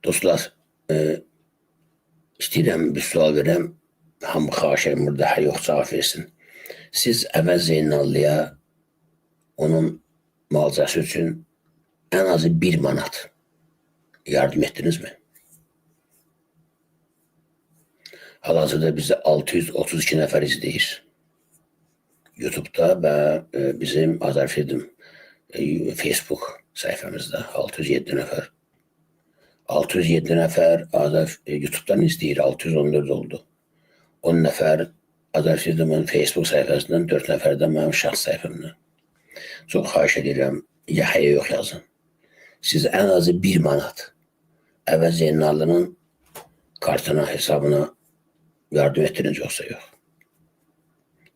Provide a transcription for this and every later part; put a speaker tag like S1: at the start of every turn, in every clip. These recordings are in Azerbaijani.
S1: Dostlar, istəyirəm bir sual verəm. Hamı xahiş edir, burada hər yox cavab versin. Siz Əvəz Zeynallıya onun müalicəsi üçün ən azı 1 manat yardım etdinizmi? Hal-hazırda bizdə 632 nəfər izləyir. YouTube'da və bizim Azərfilm Facebook səhifəmizdə 607 nəfər. 607 nəfər YouTube'dan izləyir, 614 oldu. 10 nəfər Azərfilmin Facebook səhifəsindən, 4 nəfər də mənim şəxs səhifəmdən. Çox xahiş edirəm, yaxaya yox yazın. Siz ən azı 1 manat Əvəz Zeynallının kartına, hesabına yardım etdiniz yoxsa yox.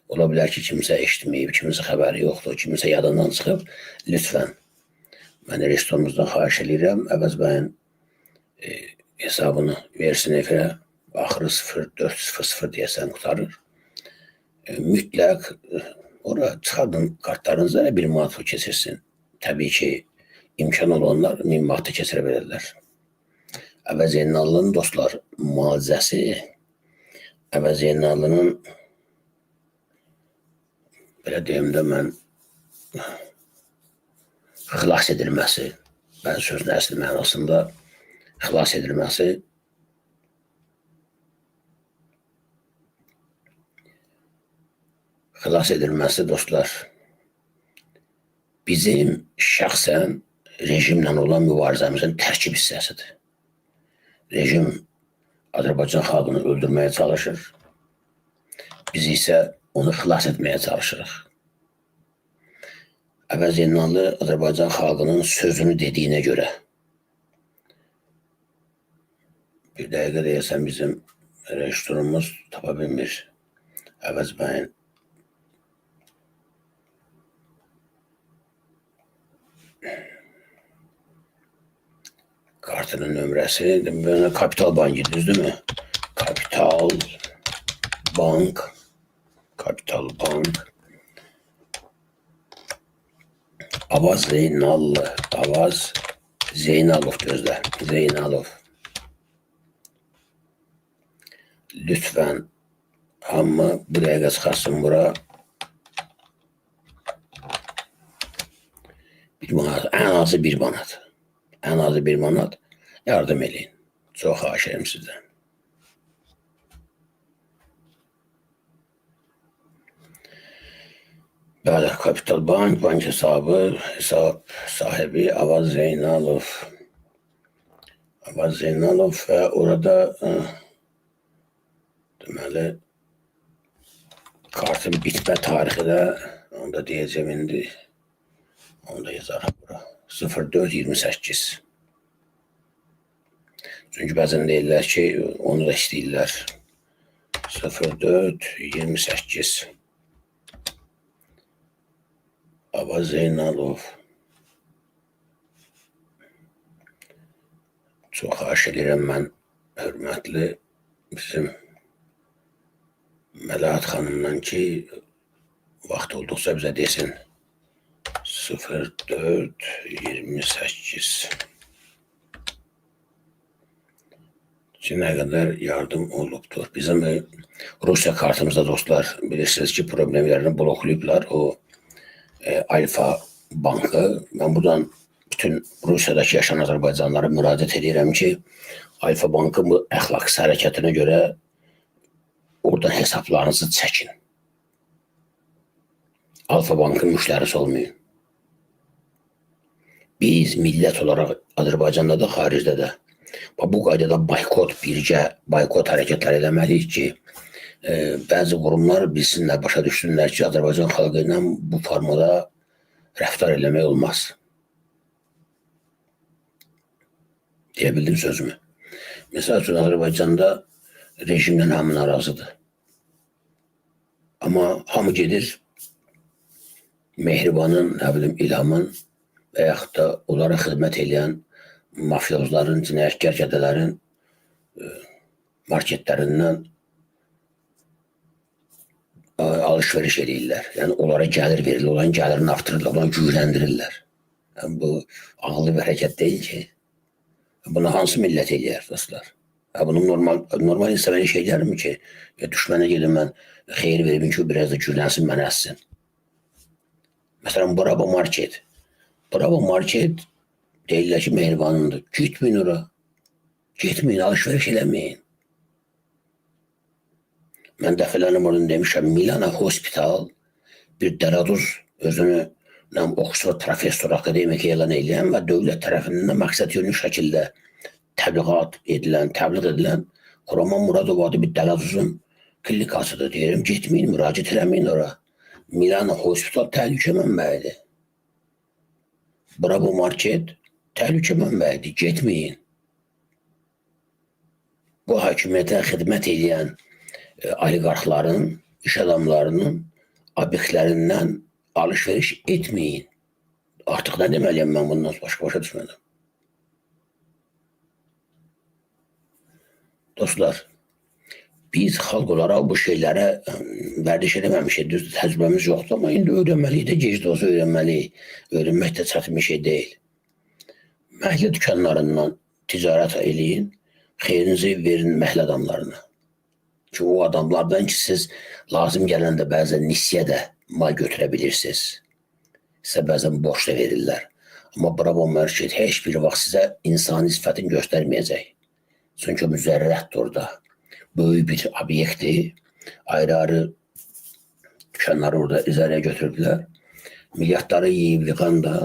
S1: Ola bilər ki, kimsə eşitməyib, kimsə xəbəri yoxdur, kimsə yadından çıxıb. Lütfən, mən restoranımızdan xahiş edirəm, Əvəz bəyin hesabını versin efirə, axırı 0400 deyəsən qutarır. Mütləq ora çıxardın kartlarınızda 1 manat keçirsin. Təbii ki, imkan olanlar 1000 manatı keçirə bilərlər. Əvəz Zeynallının dostlar müalicəsi, Əvəz Zeynallının belə deyim də mən xilas edilməsi, mən sözün əsl mənasında xilas edilməsi dostlar bizim şəxsən rejimlə olan mübarizəmizin tərkib hissəsidir. Rejim Azərbaycan xalqını öldürməyə çalışır. Biz isə onu xilas etməyə çalışırıq. Əvəz Zeynallı Azərbaycan xalqının sözünü dediyinə görə bir dəqiqə deyəsən bizim restoranımız tapa bilmir. Əvəz bəyin kartının nömrəsi Kapital Bank, düzdürmü? Kapital Bank Avaz Zeynallı, Avaz Zeynalov gözlə, Zeynalov. Lütfən hamı bu dəqiqə çıxarsın bura. 1 manat, ən azı 1 manat. Ən azı 1 manat yardım edin. Çox xahiş edirəm sizdən. Bəli, Kapital Bank, bank hesabı, hesab sahibi Avaz Zeynalov. Avaz Zeynalov və orada deməli kartın bitmə tarixi də onu da deyəcəm indi. Onu da yazarıq bura. 0428. Çünki bəzən deyirlər ki, onu da istəyirlər. 0428. Avaz Zeynalov. Çox xahiş edirəm mən hörmətli bizim Məlahət xanımdan ki, vaxt olduqca bizə desin. 0428. Nə qədər yardım olubdur. Bizim Rusiya kartımızda dostlar bilirsiniz ki, problemlərini bloklayıblar. O Alfa Bankı. Mən buradan bütün Rusiyadakı yaşayan Azərbaycanlara müraciət edirəm ki, Alfa Bankı bu əxlaqsız hərəkətinə görə oradan hesablarınızı çəkin. Alfa Bankın müştərisi olmayın. Biz millət olaraq Azərbaycanda da, xaricdə də bu qaydada birgə boykot hərəkətlər eləməliyik ki, bəzi qurumlar bilsinlər, başa düşsünlər ki, Azərbaycan xalqı ilə bu formada rəftar eləmək olmaz. Deyə bildim sözümü. Məsəl üçün, Azərbaycanda rejimlə hamı narazıdır. Amma hamı gedir Mehribanın, İlhamın və yaxud da onlara xidmət edən mafyozların, cinayətkar gədələrin marketlərindən alış-veriş edirlər. Yəni, onlara gəlir verilir, onların gəlirini artırırlar, onları gücləndirirlər. Yəni, bu ağıllı bir hərəkət deyil ki. Bunu hansı millət eləyər dostlar? Bunun normal insan elə şey deyərmi ki, düşmənə gedim mən xeyir verim ki, biraz da gülənsin, mənə əssin. Məsələn, Bravo Market. Bravo Market deyirlər ki, mehribanındır. Gitməyin ora. Gitməyin, alışveriş eləməyin. Mən dəfələrlə oradan demişəm, Milana Hospital bir dərəduz özünü Oxford professor akademik elan edən və dövlət tərəfindən məqsəd yönlü şəkildə təbliğ edilən Xuraman Muradov adı bir dələduzun klinikasıdır deyirəm. Getməyin, müraciət eləməyin ora. Milana Hospital təhlükə mənbəyidir. Bravo Market təhlükə mənbəyidir. Getməyin. Bu hakimiyyətə xidmət edən oliqarxların, iş adamlarının obyektlərindən alışveriş etməyin. Artıq nə deməliyəm mən bundan başa düşmədim. Dostlar, biz xalq olaraq bu şeylərə vərdiş eləməmişik, düz təcrübəmiz yoxdur, amma indi öyrənməliyik də, gec də olsa öyrənməliyik. Öyrənmək də çətin bir şey deyil. Məhlə dükanlarından ticarət eləyin, xeyrinizi verin məhlə adamlarına. Ki o adamlardan ki siz lazım gələndə bəzən nisyə də mal götürə bilirsiniz. Sizə bəzən borç da verirlər. Amma Bravo Market heç bir vaxt sizə insani sifətini göstərməyəcək. Çünki müzərrətdir orada. Böyük bir obyekti, ayrı-ayrı dükanları orada icarəyə götürüblər. Milyardları yeyib yıqan da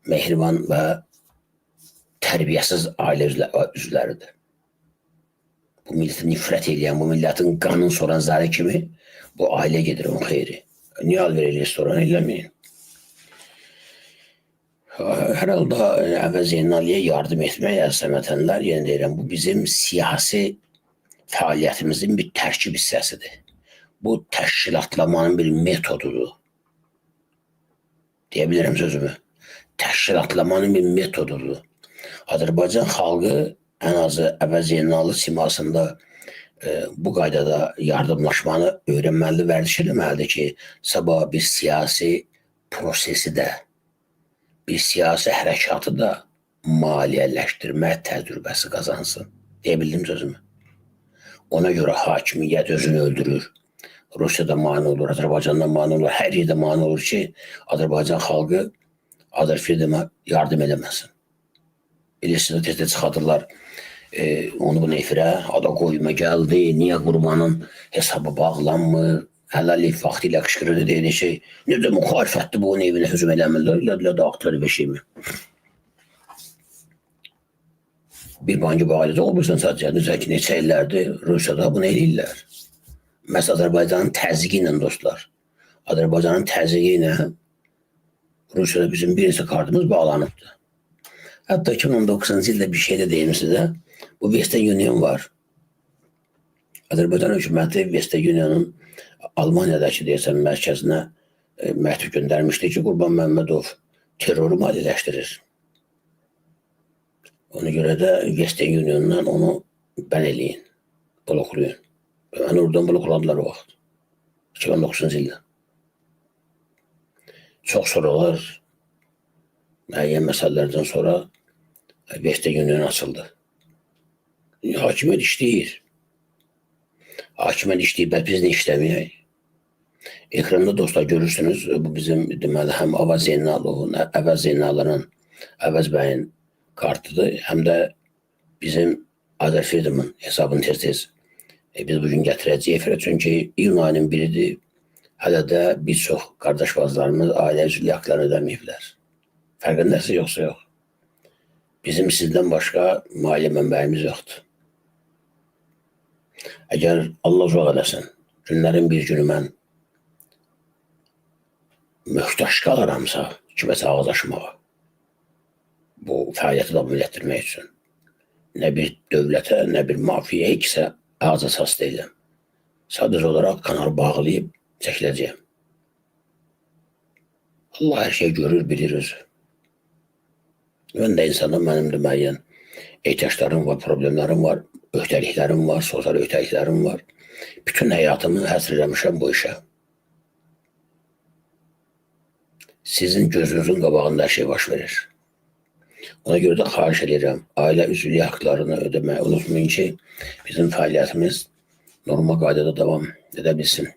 S1: mehriban və tərbiyəsiz ailə üzvləridir. Bu milleti nifrət edən, bu milletin qanın soran zarı kimi bu ailə gedir onun xeyri. Niyə alver soran eləməyin? Hər halda əvəz Zeynaliyə yardım etmək əzəmətənlər, yəni deyirəm, bu bizim siyasi fəaliyyətimizin bir tərkib hissəsidir. Bu təşkilatlamanın bir metodudur. Deyə bilirəm sözümü. Təşkilatlamanın bir metodudur. Azərbaycan xalqı ən azı əvəz Zeynalı simasında bu qaydada yardımlaşmanı öyrənməli, vərdiş eləməlidir ki, sabah bir siyasi prosesi də, bir siyasi hərəkatı da maliyyələşdirmə təcrübəsi qazansın. Deyə bildim sözümü. Ona görə hakimiyyət özünü öldürür. Rusiyada mani olur, Azərbaycanda mani olur, hər yerdə mani olur ki, Azərbaycan xalqı Azərfirdəmə yardım edəməsin. Bilirsiniz, tez-tez çıxadırlar onu bu nefirə, ada qoyuma gəldi, niyə qurbanın hesabı bağlanmır, hələlik vaxtı ilə qışqırırdı deyildi şey, necə müxalifətdir bu evinə hücum eləmirlər, ilə də axtarı bir şey mi? Bir banki bağlıca olmuşsan sadəcə, necə ki, neçə illərdir Rusiyada bunu eləyirlər. Məhz Azərbaycanın təzyiqi ilə dostlar, Azərbaycanın təzyiqi ilə Rusiyada bizim bir neçə kartımız bağlanıbdır. Hətta 2019-cu ildə bir şey də deyim sizə, bu Western Union var. Azərbaycan hökuməti Western Union'un Almaniyadakı deyəsən mərkəzinə məktub göndərmişdi ki, Qurban Məmmədov terroru maliyyələşdirir. Ona görə də Western Union'dan onu bən eləyin, bloklayın. Məni oradan blokladılar o vaxt. 2009-cu ildə. Çox sorular, müəyyən məsələlərdən sonra Western Union açıldı. Hakimiyyət işləyir. Hakimiyyət işləyir, biz nə işləməyək? Ekranda dostlar görürsünüz, bu bizim deməli həm Avaz Zeynalovun, Əvəz Zeynalının, Əvəz bəyin kartıdır, həm də bizim Azərfirdəmin hesabını tez-tez biz bugün gətirəcəyik efirə, çünki iyun ayının biridir, hələ də bir çox qardaş bazılarımız ailə üzvlü haqlarını ödəməyiblər. Fərqindəsi yoxsa yox. Bizim sizdən başqa maliyyə mənbəyimiz yoxdur. Əgər Allah uzaq eləsin, günlərin bir günü mən möhtaç qalaramsa kiməsə ağız açmağa, bu fəaliyyəti davam etdirmək üçün, nə bir dövlətə, nə bir mafiyə, ikisə ağız əsas deyiləm. Sadəcə olaraq kanal bağlayıb çəkiləcəyəm. Allah hər şey görür, bilir özü. Mən də insanım, mənim də müəyyən ehtiyaclarım var, problemlərim var, öhdəliklərim var, sosial öhdəliklərim var. Bütün həyatımı həsr eləmişəm bu işə. Sizin gözünüzün qabağında hər şey baş verir. Ona görə də xahiş edirəm, ailə üzvlüyü haqlarını ödəməyi unutmayın ki, bizim fəaliyyətimiz normal qaydada davam edə bilsin.